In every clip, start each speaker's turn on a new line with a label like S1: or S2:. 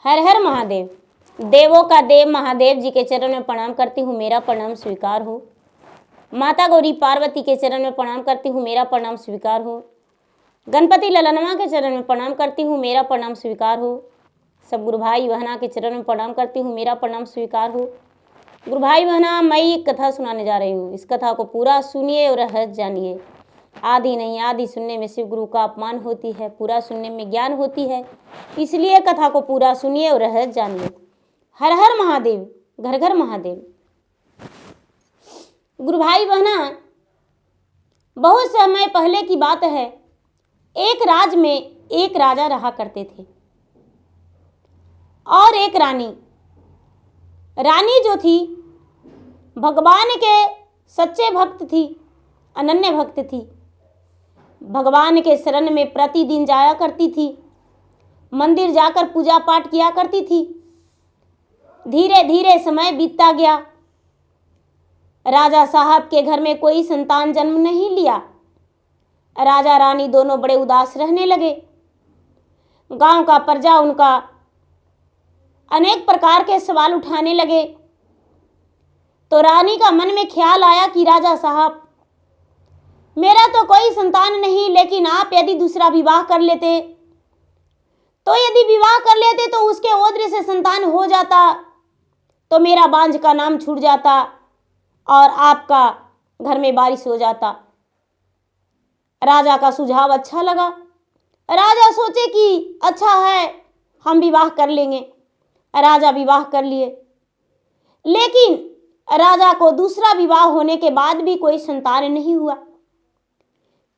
S1: हर हर महादेव। देवों का देव महादेव जी के चरण में प्रणाम करती हूँ, मेरा प्रणाम स्वीकार हो। माता गौरी पार्वती के चरण में प्रणाम करती हूँ, मेरा प्रणाम स्वीकार हो। गणपति ललनमा के चरण में प्रणाम करती हूँ, मेरा प्रणाम स्वीकार हो। सब गुरु भाई बहना के चरण में प्रणाम करती हूँ, मेरा प्रणाम स्वीकार हो। गुरु भाई बहना, मैं एक कथा सुनाने जा रही हूँ। इस कथा को पूरा सुनिए और रहस्य जानिए। आदि नहीं आदि सुनने में शिव गुरु का अपमान होती है, पूरा सुनने में ज्ञान होती है। इसलिए कथा को पूरा सुनिए और रहस्य जानिए। हर हर महादेव, घर घर महादेव। गुरु भाई बहना, बहुत समय पहले की बात है। एक राज में एक राजा रहा करते थे और एक रानी। रानी जो थी भगवान के सच्चे भक्त थी, अनन्य भक्त थी। भगवान के शरण में प्रतिदिन जाया करती थी, मंदिर जाकर पूजा पाठ किया करती थी। धीरे धीरे समय बीतता गया। राजा साहब के घर में कोई संतान जन्म नहीं लिया। राजा रानी दोनों बड़े उदास रहने लगे। गांव का प्रजा उनका अनेक प्रकार के सवाल उठाने लगे। तो रानी का मन में ख्याल आया कि राजा साहब, मेरा तो कोई संतान नहीं, लेकिन आप यदि दूसरा विवाह कर लेते, तो यदि विवाह कर लेते तो उसके ओद्र से संतान हो जाता, तो मेरा बांझ का नाम छूट जाता और आपका घर में बारिश हो जाता। राजा का सुझाव अच्छा लगा। राजा सोचे कि अच्छा है, हम विवाह कर लेंगे। राजा विवाह कर लिए, लेकिन राजा को दूसरा विवाह होने के बाद भी कोई संतान नहीं हुआ।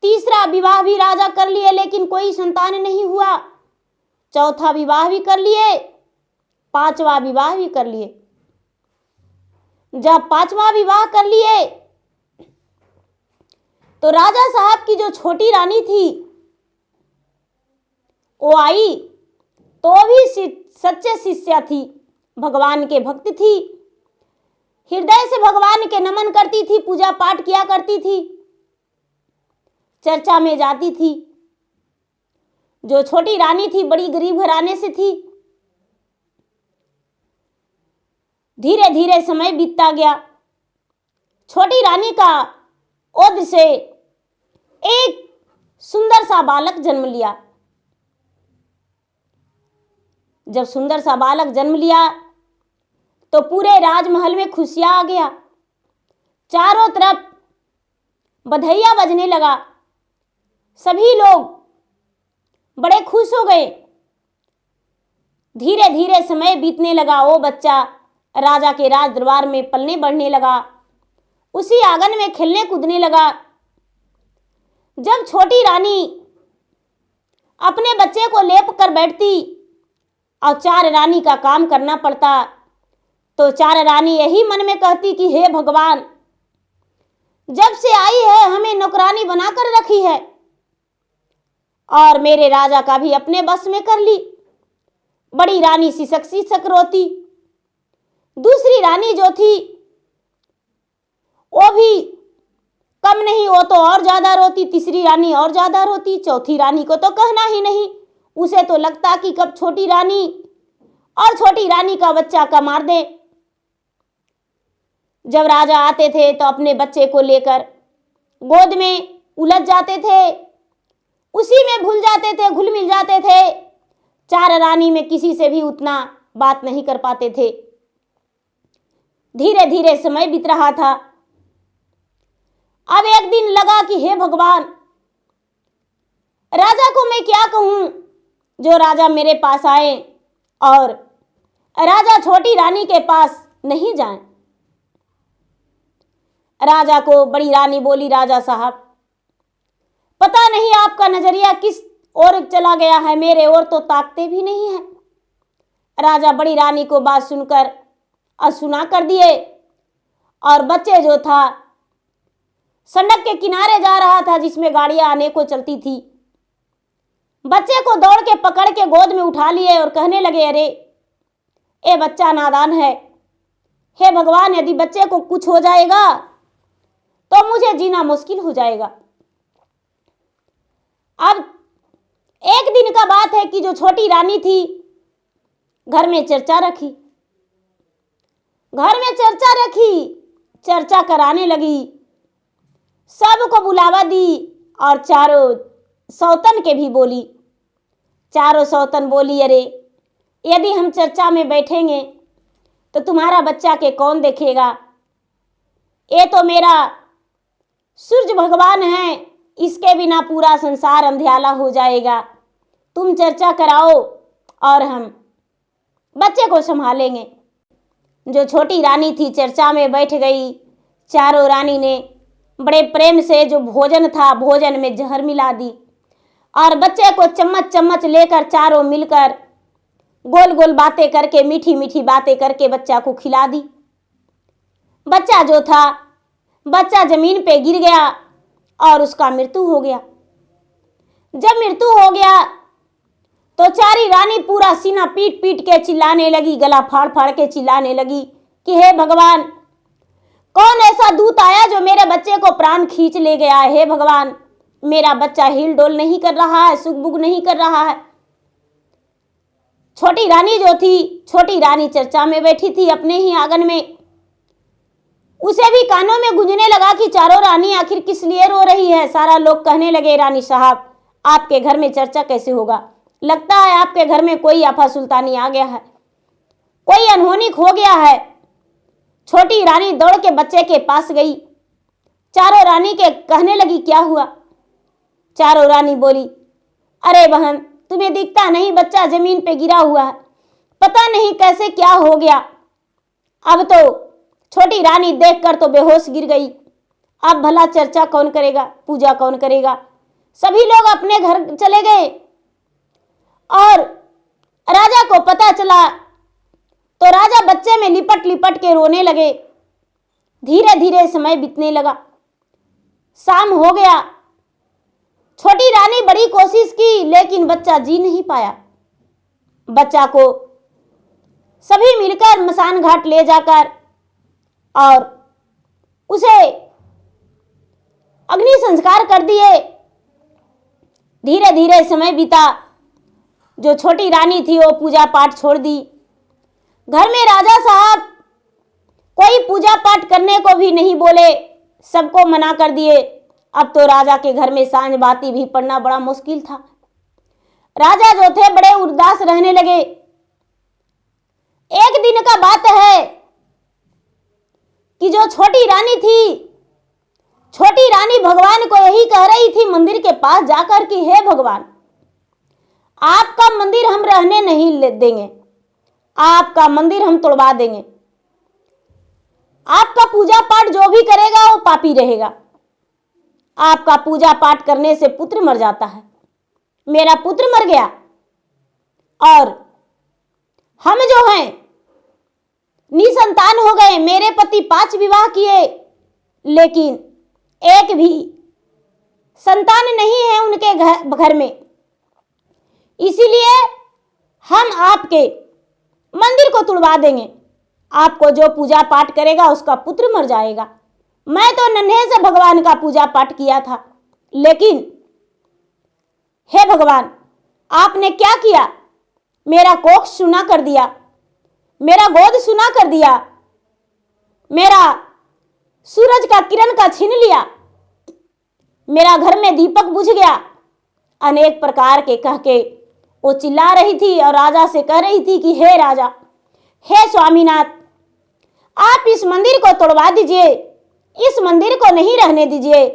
S1: तीसरा विवाह भी राजा कर लिए, लेकिन कोई संतान नहीं हुआ। चौथा विवाह भी कर लिए, पांचवा विवाह भी कर लिए। जब पांचवा विवाह कर लिए तो राजा साहब की जो छोटी रानी थी वो आई, तो भी सच्चे शिष्या थी, भगवान के भक्त थी। हृदय से भगवान के नमन करती थी, पूजा पाठ किया करती थी, चर्चा में जाती थी। जो छोटी रानी थी बड़ी गरीब घराने से थी। धीरे धीरे समय बीतता गया। छोटी रानी का ओद्र से एक सुंदर सा बालक जन्म लिया। जब सुंदर सा बालक जन्म लिया तो पूरे राजमहल में खुशियां आ गया। चारों तरफ बधाइयां बजने लगा। सभी लोग बड़े खुश हो गए। धीरे धीरे समय बीतने लगा। वो बच्चा राजा के राज दरबार में पलने बढ़ने लगा, उसी आंगन में खेलने कूदने लगा। जब छोटी रानी अपने बच्चे को लेप कर बैठती और चार रानी का काम करना पड़ता, तो चार रानी यही मन में कहती कि हे भगवान, जब से आई है हमें नौकरानी बनाकर रखी है और मेरे राजा का भी अपने बस में कर ली। बड़ी रानी सिसक सिसक रोती। दूसरी रानी जो थी वो भी कम नहीं, वो तो और ज्यादा रोती। तीसरी रानी और ज्यादा रोती। चौथी रानी को तो कहना ही नहीं। उसे तो लगता कि कब छोटी रानी और छोटी रानी का बच्चा का मार दे। जब राजा आते थे तो अपने बच्चे को लेकर गोद में उलझ जाते थे, उसी में भूल जाते थे, घुल मिल जाते थे। चार रानी में किसी से भी उतना बात नहीं कर पाते थे। धीरे धीरे समय बीत रहा था। अब एक दिन लगा कि हे भगवान, राजा को मैं क्या कहूं जो राजा मेरे पास आए और राजा छोटी रानी के पास नहीं जाए। राजा को बड़ी रानी बोली, राजा साहब, पता नहीं आपका नजरिया किस ओर चला गया है, मेरे ओर तो ताकते भी नहीं है। राजा बड़ी रानी को बात सुनकर अनसुना कर दिए और बच्चे जो था सड़क के किनारे जा रहा था जिसमें गाड़ियां आने को चलती थी। बच्चे को दौड़ के पकड़ के गोद में उठा लिए और कहने लगे, अरे ये बच्चा नादान है। हे भगवान, यदि बच्चे को कुछ हो जाएगा तो मुझे जीना मुश्किल हो जाएगा। अब एक दिन का बात है कि जो छोटी रानी थी घर में चर्चा रखी, घर में चर्चा रखी, चर्चा कराने लगी, सबको बुलावा दी और चारों सौतन के भी बोली। चारों सौतन बोली, अरे यदि हम चर्चा में बैठेंगे तो तुम्हारा बच्चा के कौन देखेगा? ये तो मेरा सूर्य भगवान है, इसके बिना पूरा संसार अंधियाला हो जाएगा। तुम चर्चा कराओ और हम बच्चे को संभालेंगे। जो छोटी रानी थी चर्चा में बैठ गई। चारों रानी ने बड़े प्रेम से जो भोजन था, भोजन में जहर मिला दी और बच्चे को चम्मच चम्मच लेकर चारों मिलकर गोल गोल बातें करके, मीठी मीठी बातें करके बच्चा को खिला दी। बच्चा जो था, बच्चा जमीन पे गिर गया और उसका मृत्यु हो गया। जब मृत्यु हो गया तो चारी रानी पूरा सीना पीट पीट के चिल्लाने लगी, गला फाड़ फाड़ के चिल्लाने लगी कि हे भगवान, कौन ऐसा दूत आया जो मेरे बच्चे को प्राण खींच ले गया? हे भगवान, मेरा बच्चा हिल डोल नहीं कर रहा है, सुख-बुक नहीं कर रहा है। छोटी रानी जो थी, छोटी रानी चर्चा में बैठी थी अपने ही आंगन में। उसे भी कानों में गूंजने लगा कि चारों रानी आखिर किस लिए रो रही है। सारा लोग कहने लगे, रानी साहब, आपके घर में चर्चा कैसे होगा? लगता है आपके घर में कोई आफा सुल्तानी आ गया है, कोई अनहोनी हो गया है। छोटी रानी दौड़ के बच्चे के पास गई। चारों रानी के कहने लगी, क्या हुआ? चारों रानी बोली, अरे बहन, तुम्हें दिखता नहीं बच्चा जमीन पे गिरा हुआ है, पता नहीं कैसे क्या हो गया। अब तो छोटी रानी देखकर तो बेहोश गिर गई। अब भला चर्चा कौन करेगा, पूजा कौन करेगा? सभी लोग अपने घर चले गए और राजा को पता चला तो राजा बच्चे में लिपट लिपट के रोने लगे। धीरे धीरे समय बीतने लगा, शाम हो गया। छोटी रानी बड़ी कोशिश की लेकिन बच्चा जी नहीं पाया। बच्चा को सभी मिलकर मसान घाट ले जाकर और उसे अग्नि संस्कार कर दिए। धीरे धीरे समय बीता। जो छोटी रानी थी वो पूजा पाठ छोड़ दी। घर में राजा साहब कोई पूजा पाठ करने को भी नहीं बोले, सबको मना कर दिए। अब तो राजा के घर में सांझ बाती भी पड़ना बड़ा मुश्किल था। राजा जो थे बड़े उदास रहने लगे। एक दिन का बात है कि जो छोटी रानी थी, छोटी रानी भगवान को यही कह रही थी मंदिर के पास जाकर कि हे भगवान, आपका मंदिर हम रहने नहीं देंगे, आपका मंदिर हम तोड़वा देंगे। आपका पूजा पाठ जो भी करेगा वो पापी रहेगा। आपका पूजा पाठ करने से पुत्र मर जाता है। मेरा पुत्र मर गया और हम जो हैं निसंतान हो गए। मेरे पति 5 विवाह किए लेकिन एक भी संतान नहीं है उनके घर में। इसीलिए हम आपके मंदिर को तुड़वा देंगे। आपको जो पूजा पाठ करेगा उसका पुत्र मर जाएगा। मैं तो नन्हे से भगवान का पूजा पाठ किया था, लेकिन हे भगवान, आपने क्या किया? मेरा कोख सुना कर दिया, मेरा गोद सुना कर दिया, मेरा सूरज का किरण का छीन लिया, मेरा घर में दीपक बुझ गया। अनेक प्रकार के कह के वो चिल्ला रही थी और राजा से कह रही थी कि हे राजा, हे स्वामीनाथ, आप इस मंदिर को तोड़वा दीजिए, इस मंदिर को नहीं रहने दीजिए।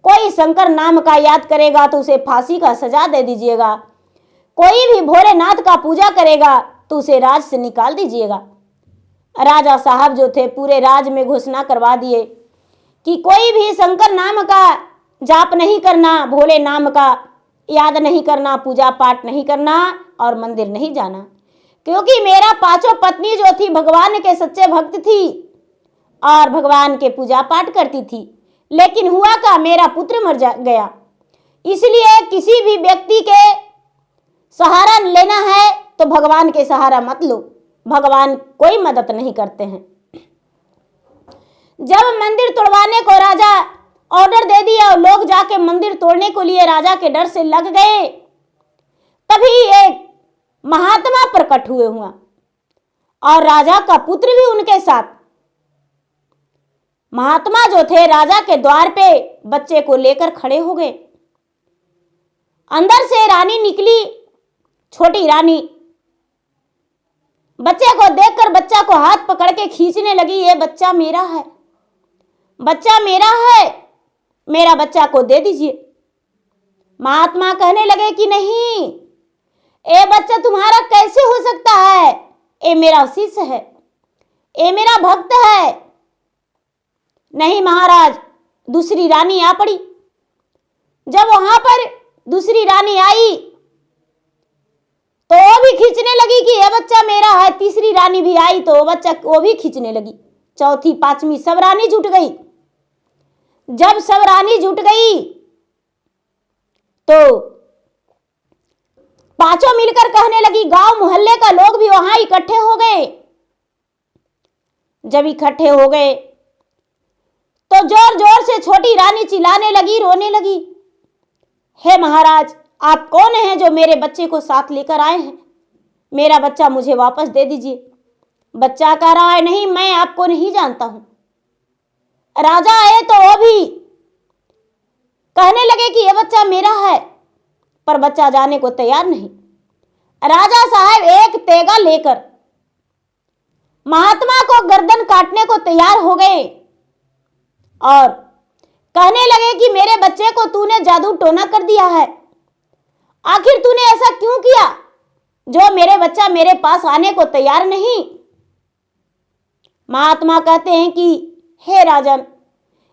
S1: कोई शंकर नाम का याद करेगा तो उसे फांसी का सजा दे दीजिएगा। कोई भी भोलेनाथ का पूजा करेगा तो उसे राज से निकाल दीजिएगा। राजा साहब जो थे पूरे राज में घोषणा करवा दिए कि कोई भी शंकर नाम का जाप नहीं करना, भोले नाम का याद नहीं करना, पूजा पाठ नहीं करना और मंदिर नहीं जाना। क्योंकि मेरा 5 पत्नी जो थी भगवान के सच्चे भक्त थी और भगवान के पूजा पाठ करती थी, लेकिन हुआ का मेरा पुत्र मर गया। इसलिए किसी भी व्यक्ति के सहारा लेना है तो भगवान के सहारा मत लो, भगवान कोई मदद नहीं करते हैं। जब मंदिर तोड़वाने को राजा ऑर्डर दे दिया और लोग जाके मंदिर तोड़ने को लिए राजा के डर से लग गए, तभी एक महात्मा प्रकट हुआ। और राजा का पुत्र भी उनके साथ। महात्मा जो थे राजा के द्वार पे बच्चे को लेकर खड़े हो गए। अंदर से रानी निकली, छोटी रानी। बच्चे को देखकर बच्चा को हाथ पकड़ के खींचने लगी। ये बच्चा मेरा है, बच्चा मेरा है, मेरा बच्चा को दे दीजिए। महात्मा कहने लगे कि नहीं, ये बच्चा तुम्हारा कैसे हो सकता है? ये मेरा शिष्य है, ये मेरा भक्त है। नहीं महाराज, दूसरी रानी आ पड़ी। जब वहां पर दूसरी रानी आई तो वो भी खींचने लगी कि यह बच्चा मेरा है। तीसरी रानी भी आई तो वो भी खींचने लगी। चौथी, पांचवी, सब रानी जुट गई। जब सब रानी जुट गई तो पांचों मिलकर कहने लगी, गांव मोहल्ले का लोग भी वहां इकट्ठे हो गए। जब इकट्ठे हो गए तो जोर जोर से छोटी रानी चिल्लाने लगी, रोने लगी, हे महाराज, आप कौन हैं जो मेरे बच्चे को साथ लेकर आए हैं? मेरा बच्चा मुझे वापस दे दीजिए। बच्चा कह रहा है, नहीं, मैं आपको नहीं जानता हूं। राजा आए तो वो भी कहने लगे कि यह बच्चा मेरा है, पर बच्चा जाने को तैयार नहीं। राजा साहब एक तेगा लेकर महात्मा को गर्दन काटने को तैयार हो गए और कहने लगे कि मेरे बच्चे को तूने जादू टोना कर दिया है। आखिर तूने ऐसा क्यों किया जो मेरे बच्चा मेरे पास आने को तैयार नहीं? महात्मा कहते हैं कि हे राजन,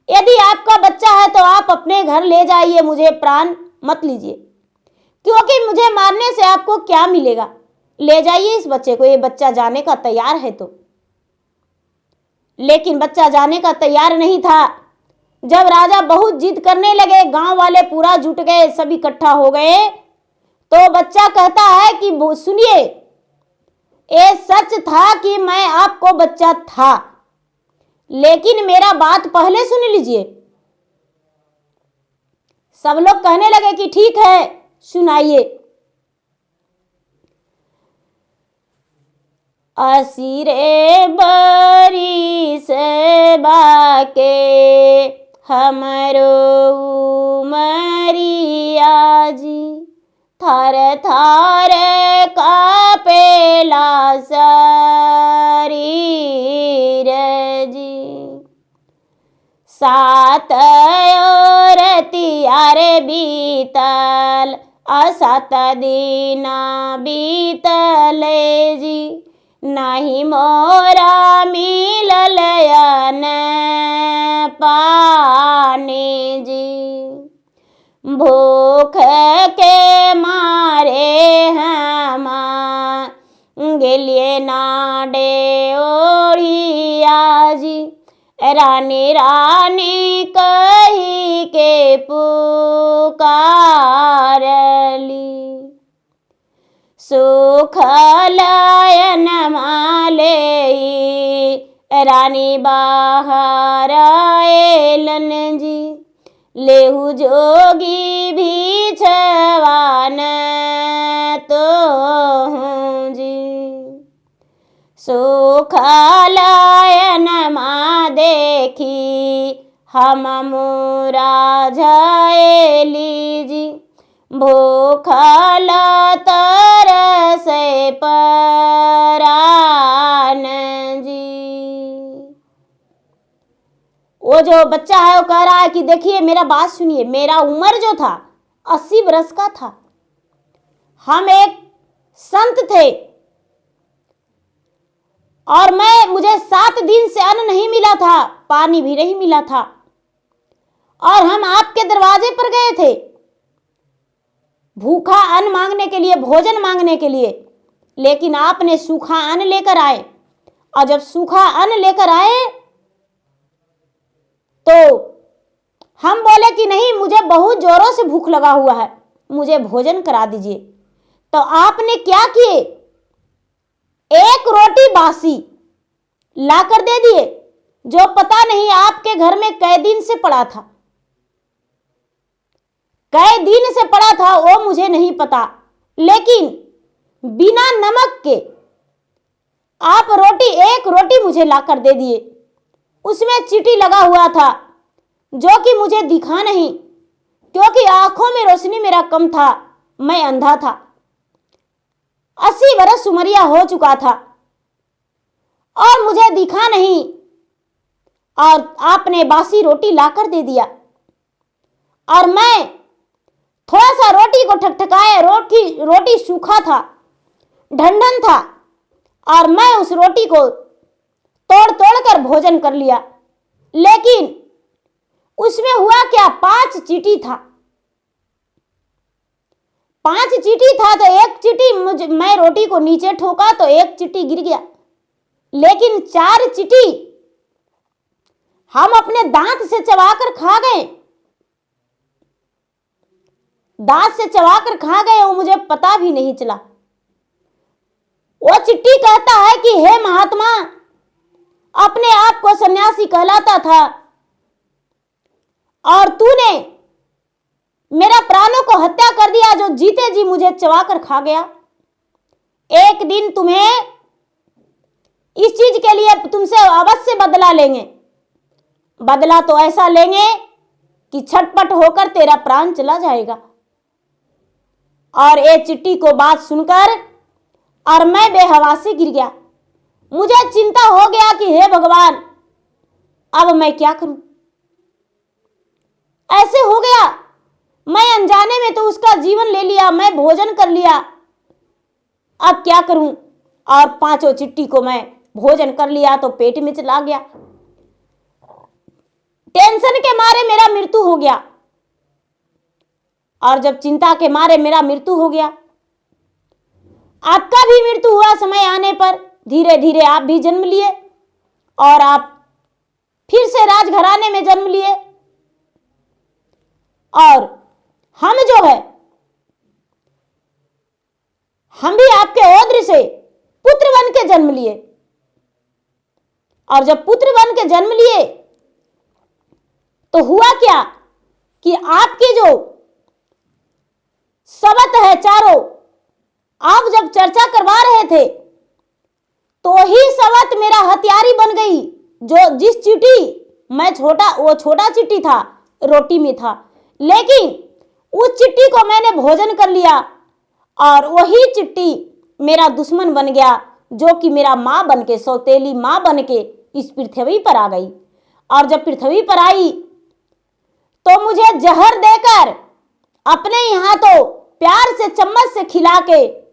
S1: यदि आपका बच्चा है तो आप अपने घर ले जाइए, मुझे प्राण मत लीजिए, क्योंकि मुझे मारने से आपको क्या मिलेगा। ले जाइए इस बच्चे को, ये बच्चा जाने का तैयार है तो। लेकिन बच्चा जाने का तैयार नहीं था। जब राजा बहुत जिद करने लगे, गांव वाले पूरा जुट गए, सब इकट्ठा हो गए, तो बच्चा कहता है कि सुनिए, ये सच था कि मैं आपको बच्चा था, लेकिन मेरा बात पहले सुन लीजिए। सब लोग कहने लगे कि ठीक है, सुनाइए। असीरे बरिस बाके हमरो उमरिया जी, थर थर कापेला शरीर जी। सात रतियार बीतल, असत दिन बीतल जी, नहीं मोरा मिलल अन्न पानी जी। भूख के मारे हम गेलिए नाडे ओढ़िया जी, रानी रानी कही के पुकारली। सुखलयन माले रानी बाहर एलन जी, लेहु जोगी भी छवान तो हूँ जी। सुखलयन मा देखी हम मुरा झेली जी, भूखल तरसे परान जी। वो जो बच्चा है वो कह रहा है कि देखिए, मेरा बात सुनिए, मेरा उम्र जो था 80 वर्ष का था। हम एक संत थे और मुझे 7 दिन से अन्न नहीं मिला था, पानी भी नहीं मिला था, और हम आपके दरवाजे पर गए थे भूखा अन्न मांगने के लिए, भोजन मांगने के लिए, लेकिन आपने सूखा अन्न लेकर आए। और जब सूखा अन्न लेकर आए तो हम बोले कि नहीं, मुझे बहुत जोरों से भूख लगा हुआ है, मुझे भोजन करा दीजिए। तो आपने क्या किए, एक रोटी बासी लाकर दे दिए, जो पता नहीं आपके घर में कै दिन से पड़ा था। कै दिन से पड़ा था वो मुझे नहीं पता, लेकिन बिना नमक के आप एक रोटी मुझे लाकर दे दिए। उसमें चींटी लगा हुआ था जो कि मुझे दिखा नहीं, क्योंकि आंखों में रोशनी मेरा कम था, मैं अंधा था। 80 बरस उमरिया हो चुका था और मुझे दिखा नहीं, और आपने बासी रोटी लाकर दे दिया। और मैं थोड़ा सा रोटी को ठकठकाया, रोटी सूखा था, ढंढन था, और मैं उस रोटी को तोड़ तोड़ कर भोजन कर लिया। लेकिन उसमें हुआ क्या, 5 चींटी था। 5 चींटी था तो एक चींटी मैं रोटी को नीचे ठोका तो एक चींटी गिर गया, लेकिन 4 चींटी हम अपने दांत से चबाकर खा गए। दांत से चबाकर खा गए, वो मुझे पता भी नहीं चला। वो चिट्टी कहता है कि हे महात्मा, अपने आप को सन्यासी कहलाता था और तूने मेरा प्राणों को हत्या कर दिया, जो जीते जी मुझे चबाकर खा गया। एक दिन तुम्हें इस चीज के लिए तुमसे अवश्य बदला लेंगे। बदला तो ऐसा लेंगे कि छटपट होकर तेरा प्राण चला जाएगा। और ये चिट्टी को बात सुनकर और मैं बेहवासी गिर गया। मुझे चिंता हो गया कि हे भगवान, अब मैं क्या करूं। ऐसे हो गया, मैं अनजाने में तो उसका जीवन ले लिया, मैं भोजन कर लिया, अब क्या करूं। और 5 चिट्टी को मैं भोजन कर लिया तो पेट में चला गया। टेंशन के मारे मेरा मृत्यु हो गया। और जब चिंता के मारे मेरा मृत्यु हो गया, आपका भी मृत्यु हुआ। समय आने पर धीरे धीरे आप भी जन्म लिए और आप फिर से राजघराने में जन्म लिए। और हम जो है, हम भी आपके औद्र से पुत्र बन के जन्म लिए। और जब पुत्र बन के जन्म लिए तो हुआ क्या कि आपकी जो सबत है चारों, आप जब चर्चा करवा रहे थे तो ही सबत मेरा हथियारी बन गई। जो जिस चींटी मैं वो छोटा चींटी था, रोटी में था, लेकिन उस चिट्टी को मैंने भोजन कर लिया और वही चिट्टी मेरा दुश्मन बन गया, जो कि मेरा मां बन के, सौतेली मां बन के इस पृथ्वी पर आ गई। और जब पृथ्वी पर आई तो मुझे जहर देकर अपने ही हाथों प्यार से चम्मच से खिला के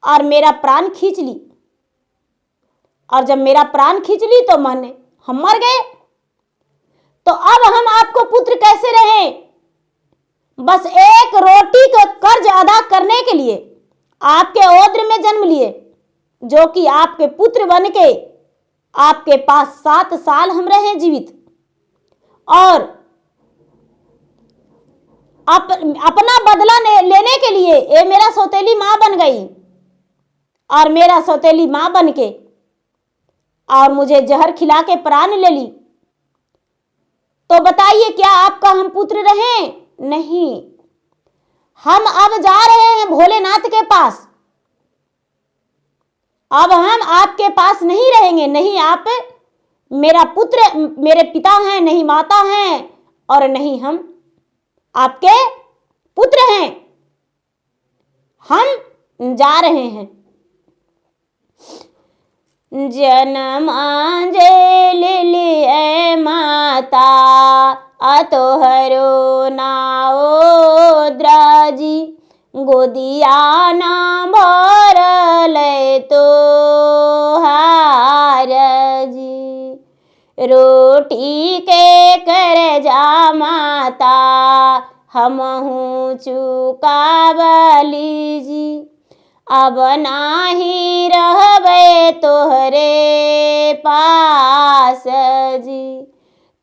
S1: और मेरा प्राण खींच ली। और जब मेरा प्राण खींच ली तो हम मर गए। तो अब हम आपको पुत्र कैसे रहे? बस एक रोटी का कर्ज अदा करने के लिए आपके औद्र में जन्म लिए, जो कि आपके पुत्र बन के आपके पास 7 साल हम रहे जीवित। और अपना बदला लेने के लिए ये मेरा सौतेली मां बन गई और मेरा सौतेली मां बन के और मुझे जहर खिला के प्राण ले ली। तो बताइए, क्या आपका हम पुत्र रहे? नहीं। हम अब जा रहे हैं भोलेनाथ के पास। अब हम आपके पास नहीं रहेंगे। नहीं आप मेरा पुत्र, मेरे पिता हैं, नहीं माता हैं, और नहीं हम आपके पुत्र हैं। हम जा रहे हैं। जनमांजलि लिए माता अतोहरो नाओ द्राजी, गोदिया ना भरल तो हारजी। रोटी के कर जा माता हमहू चुकावली जी। अब नाही रहबे तोहरे पास जी।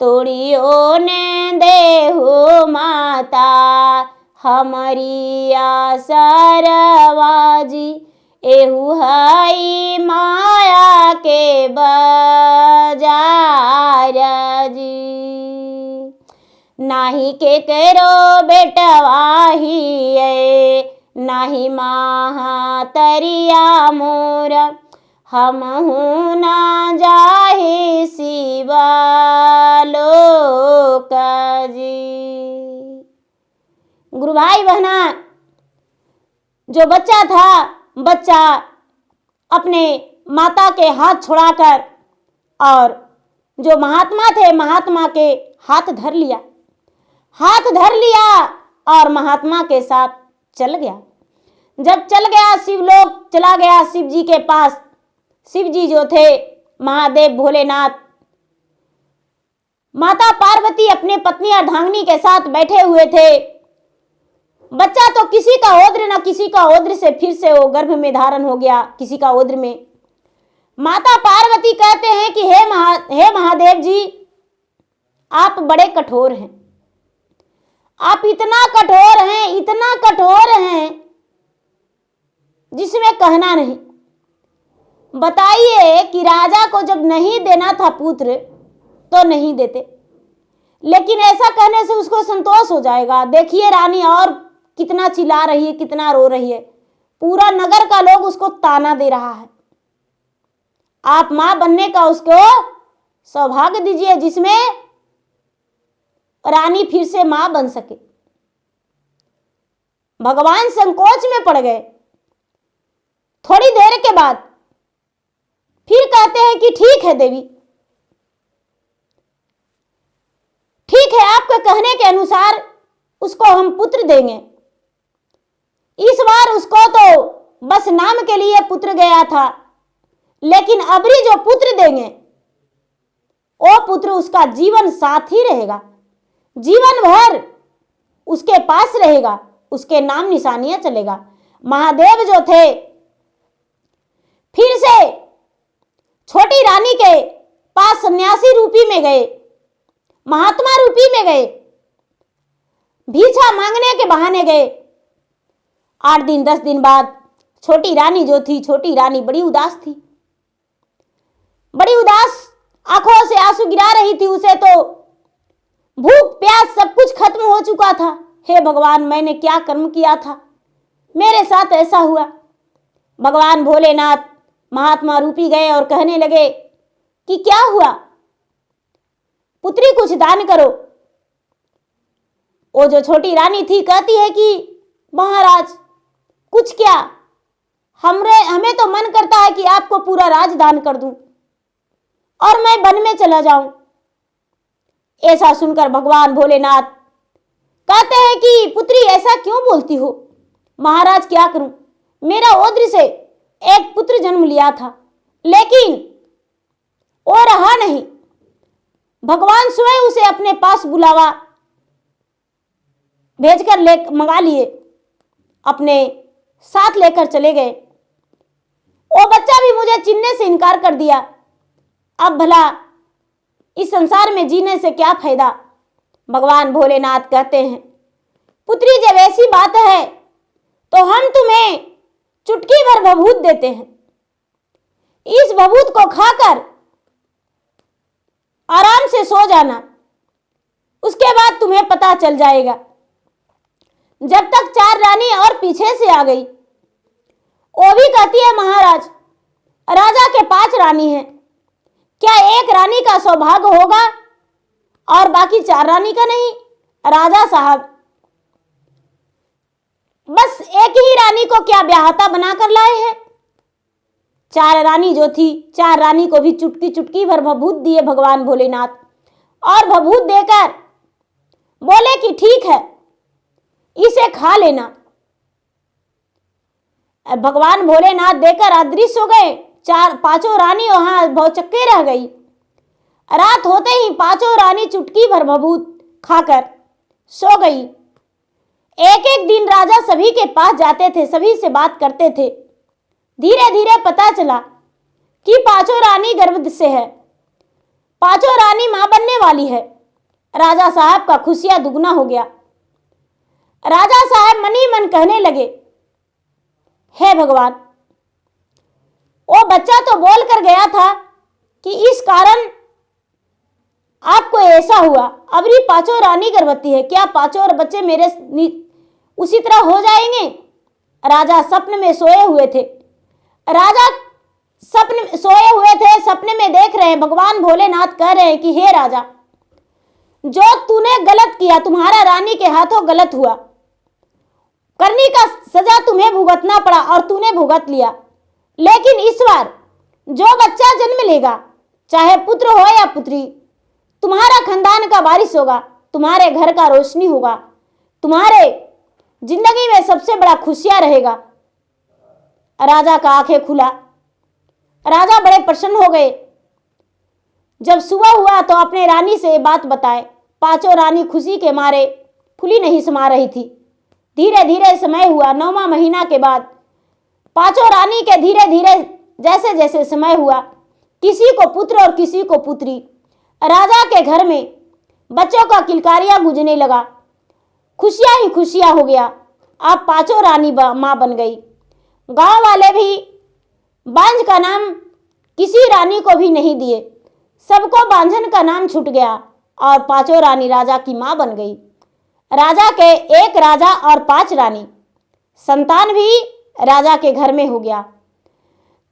S1: तोड़ियो ने देहु माता हमारी आसरवा जी। एहू हई माया के बाजार जी। नाही के करो बेटवाही नाही महातरिया मोर। हमहु ना जाहि शिवलोक जी। गुरु भाई बहना, जो बच्चा था, बच्चा अपने माता के हाथ छुड़ाकर और जो महात्मा थे, महात्मा के हाथ धर लिया और महात्मा के साथ चल गया। जब चल गया, शिवलोक चला गया, शिव जी के पास। शिव जी जो थे महादेव भोलेनाथ, माता पार्वती अपने पत्नी अर्धांगिनी के साथ बैठे हुए थे। बच्चा तो किसी का ओद्र न किसी का ओद्र से फिर से वो गर्भ में धारण हो गया, किसी का ओद्र में। माता पार्वती कहते हैं कि हे महादेव जी, आप बड़े कठोर हैं, आप इतना कठोर हैं जिसमें कहना नहीं। बताइए कि राजा को जब नहीं देना था पुत्र तो नहीं देते, लेकिन ऐसा कहने से उसको संतोष हो जाएगा। देखिए रानी और कितना चिल्ला रही है, कितना रो रही है, पूरा नगर का लोग उसको ताना दे रहा है। आप मां बनने का उसको सौभाग्य दीजिए जिसमें रानी फिर से मां बन सके। भगवान संकोच में पड़ गए। थोड़ी देर के बाद फिर कहते हैं कि ठीक है देवी, ठीक है, आपके कहने के अनुसार उसको हम पुत्र देंगे। इस बार उसको तो बस नाम के लिए पुत्र गया था, लेकिन अबरी जो पुत्र देंगे वो पुत्र उसका जीवन साथी रहेगा, जीवन भर उसके पास रहेगा, उसके नाम निशानियां चलेगा। महादेव जो थे फिर से छोटी रानी के पास सन्यासी रूपी में गए, महात्मा रूपी में गए, भिक्षा मांगने के बहाने गए। 8 दिन 10 दिन बाद छोटी रानी जो थी, छोटी रानी बड़ी उदास थी, बड़ी उदास आंखों से आंसू गिरा रही थी। उसे तो भूख प्यास सब कुछ खत्म हो चुका था। हे भगवान, मैंने क्या कर्म किया था, मेरे साथ ऐसा हुआ। भगवान भोलेनाथ महात्मा रूपी गए और कहने लगे कि क्या हुआ, पुत्री कुछ दान करो। वो जो छोटी रानी थी कहती है कि महाराज कुछ क्या, हमें तो मन करता है कि आपको पूरा राज दान कर दूं और मैं वन में चला जाऊं। ऐसा सुनकर भगवान भोलेनाथ कहते हैं कि पुत्री ऐसा क्यों बोलती हो, महाराज क्या करूं, मेरा ओद्र से एक पुत्र जन्म लिया था लेकिन वो रहा नहीं। भगवान स्वयं उसे अपने पास बुलावा भेजकर मंगा लिए, अपने साथ लेकर चले गए। वो बच्चा भी मुझे चिन्हने से इनकार कर दिया। अब भला इस संसार में जीने से क्या फायदा। भगवान भोलेनाथ कहते हैं पुत्री जब ऐसी बात है तो हम तुम्हें चुटकी भर भभूत देते हैं, इस भभूत को खाकर आराम से सो जाना, उसके बाद तुम्हें पता चल जाएगा। जब तक 4 रानी और पीछे से आ गई। वो भी कहती है महाराज राजा के 5 रानी हैं, क्या एक रानी का सौभाग्य होगा और बाकी 4 रानी का नहीं। राजा साहब बस एक ही रानी को क्या ब्याहता बनाकर लाए हैं। 4 रानी जो थी, 4 रानी को भी चुटकी चुटकी भर भभूत दिए भगवान भोलेनाथ और भभूत देकर बोले कि ठीक है इसे खा लेना। भगवान भोलेनाथ देकर अदृश्य हो गए। 5 रानी वहां भौचक्के रह गई। रात होते ही 5 रानी चुटकी भर भभूत खाकर सो गई। एक एक दिन राजा सभी के पास जाते थे, सभी से बात करते थे। धीरे धीरे पता चला कि 5 रानी गर्भ से है, 5 रानी मां बनने वाली है। राजा साहब का खुशियां दुगना हो गया। राजा साहब मनी मन कहने लगे हे भगवान, वो बच्चा तो बोल कर गया था कि इस कारण आपको ऐसा हुआ, अबरी 5 रानी गर्भवती है, क्या 5 बच्चे मेरे उसी तरह हो जाएंगे। राजा सपने में सोए हुए थे। राजा सपने में सोए हुए थे, सपने में देख रहे हैं, भगवान भोलेनाथ कह रहे हैं कि हे राजा, जो तूने गलत किया, तुम्हारा रानी के हाथों गलत हुआ, करने का सजा तुम्हें भुगतना पड़ा और तूने भुगत लिया। लेकिन इस बार जो बच्चा जन्म लेगा, चाहे पुत्र हो या पुत्री, तुम्हारा खानदान का वारिस होगा, तुम्हारे घर का रोशनी होगा, तुम्हारे जिंदगी में सबसे बड़ा खुशियां रहेगा। राजा का आंखें खुला, राजा बड़े प्रसन्न हो गए। जब सुबह हुआ तो अपने रानी से बात बताए। पांचों रानी खुशी के मारे फूली नहीं समा रही थी। धीरे धीरे समय हुआ, 9वां महीना के बाद पांचों रानी के धीरे धीरे जैसे जैसे समय हुआ, किसी को पुत्र और किसी को पुत्री। राजा के घर में बच्चों का किलकारियां गूंजने लगा, खुशियां ही खुशियां हो गया। अब पांचों रानी मां बन गई। गांव वाले भी बांझ का नाम किसी रानी को भी नहीं दिए, सबको बांझन का नाम छूट गया और पांचों रानी राजा की मां बन गई। राजा के एक राजा और 5 रानी, संतान भी राजा के घर में हो गया।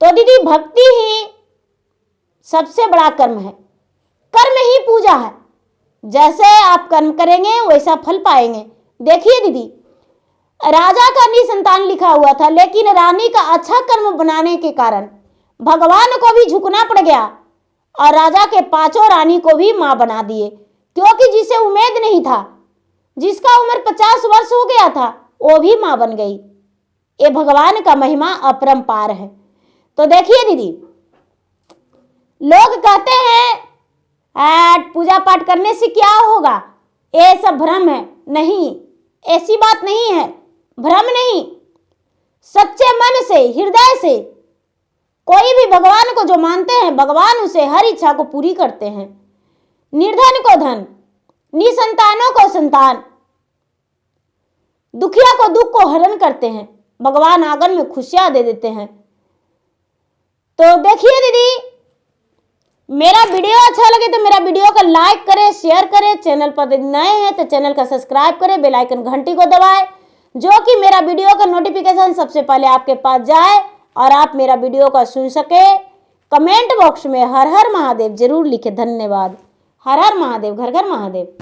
S1: तो दीदी, भक्ति ही सबसे बड़ा कर्म है, कर्म ही पूजा है। जैसे आप कर्म करेंगे वैसा फल पाएंगे। देखिए दीदी, राजा का निसंतान लिखा हुआ था, लेकिन रानी का अच्छा कर्म बनाने के कारण भगवान को भी झुकना पड़ गया और राजा के 5 रानी को भी मां बना दिए, क्योंकि जिसे उम्मीद नहीं था, जिसका उम्र 50 वर्ष हो गया था, वो भी मां बन गई। ये भगवान का महिमा अपरंपार है। तो देखिए दीदी, लोग कहते हैं पूजा पाठ करने से क्या होगा, ये सब भ्रम है। नहीं, ऐसी बात नहीं है, भ्रम नहीं। सच्चे मन से, हृदय से कोई भी भगवान को जो मानते हैं, भगवान उसे हर इच्छा को पूरी करते हैं। निर्धन को धन, निसंतानों को संतान, दुखिया को दुख को हरण करते हैं, भगवान आंगन में खुशियां दे देते हैं। तो देखिए दीदी, मेरा वीडियो अच्छा लगे तो मेरा वीडियो को लाइक करें, शेयर करें। चैनल पर नए हैं तो चैनल का सब्सक्राइब करें, बेल आइकन घंटी को दबाएं, जो कि मेरा वीडियो का नोटिफिकेशन सबसे पहले आपके पास जाए और आप मेरा वीडियो को सुन सके। कमेंट बॉक्स में हर हर महादेव जरूर लिखें। धन्यवाद। हर हर महादेव, घर घर महादेव।